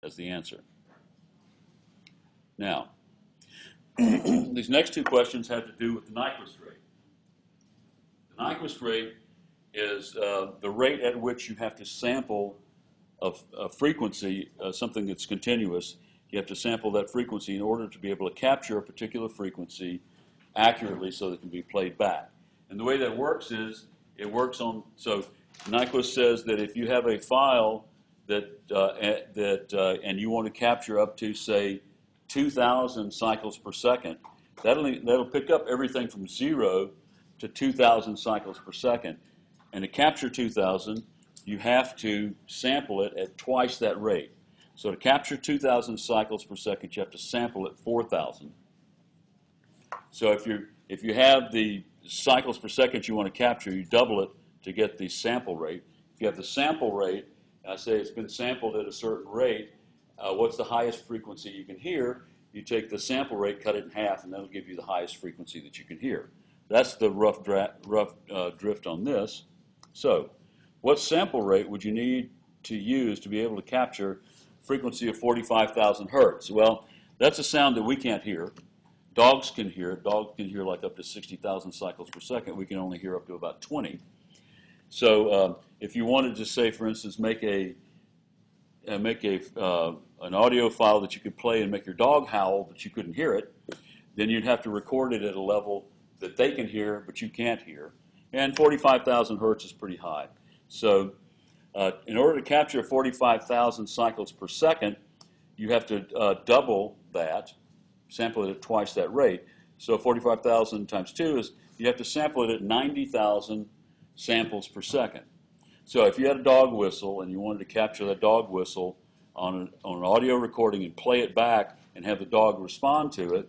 as the answer. Now, these next two questions have to do with the Nyquist rate. The Nyquist rate is the rate at which you have to sample a frequency, something that's continuous. You have to sample that frequency in order to be able to capture a particular frequency accurately so that it can be played back. And the way that works is, it works on, so Nyquist says that if you have a file that, and you want to capture up to, say, 2,000 cycles per second, that'll pick up everything from 0 to 2,000 cycles per second. And to capture 2,000, you have to sample it at twice that rate. So to capture 2,000 cycles per second, you have to sample at 4,000. So if you have the cycles per second you want to capture, you double it to get the sample rate. If you have the sample rate, I say it's been sampled at a certain rate, what's the highest frequency you can hear? You take the sample rate, cut it in half, and that'll give you the highest frequency that you can hear. That's the rough drift on this. So, what sample rate would you need to use to be able to capture frequency of 45,000 hertz? Well, that's a sound that we can't hear. Dogs can hear. Dogs can hear like up to 60,000 cycles per second. We can only hear up to about 20. So if you wanted to, say, for instance, make an audio file that you could play and make your dog howl, but you couldn't hear it, then you'd have to record it at a level that they can hear, but you can't hear. And 45,000 hertz is pretty high. So in order to capture 45,000 cycles per second, you have to double that, sample it at twice that rate. So 45,000 times 2 is, you have to sample it at 90,000 samples per second. So if you had a dog whistle and you wanted to capture that dog whistle on an audio recording and play it back and have the dog respond to it,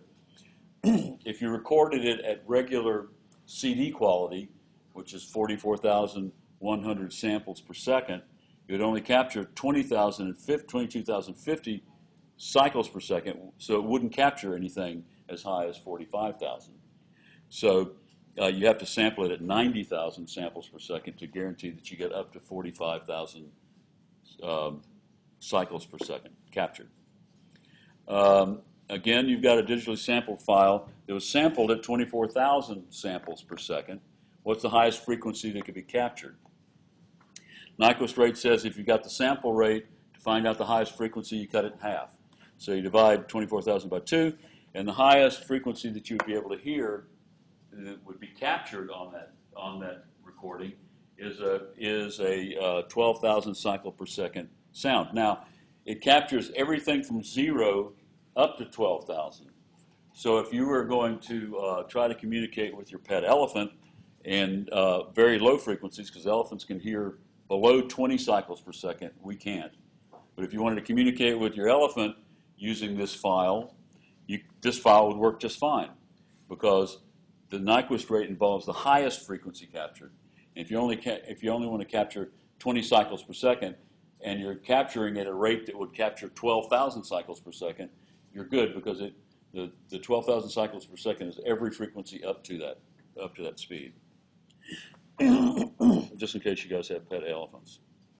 if you recorded it at regular CD quality, which is 44,100 samples per second, you would only capture 22,050 cycles per second, so it wouldn't capture anything as high as 45,000. So you have to sample it at 90,000 samples per second to guarantee that you get up to 45,000 cycles per second captured. Again, you've got a digitally sampled file that was sampled at 24,000 samples per second. What's the highest frequency that could be captured? Nyquist rate says if you've got the sample rate, to find out the highest frequency, you cut it in half. So you divide 24,000 by 2, and the highest frequency that you would be able to hear that would be captured on that recording is a 12,000 cycle per second sound. Now, it captures everything from 0 up to 12,000. So if you were going to try to communicate with your pet elephant in very low frequencies, because elephants can hear below 20 cycles per second, we can't. But if you wanted to communicate with your elephant using this file, this file would work just fine, because the Nyquist rate involves the highest frequency captured. And if you only want to capture 20 cycles per second, and you're capturing at a rate that would capture 12,000 cycles per second, you're good, because the 12,000 cycles per second is every frequency up to that speed. Just in case you guys have pet elephants.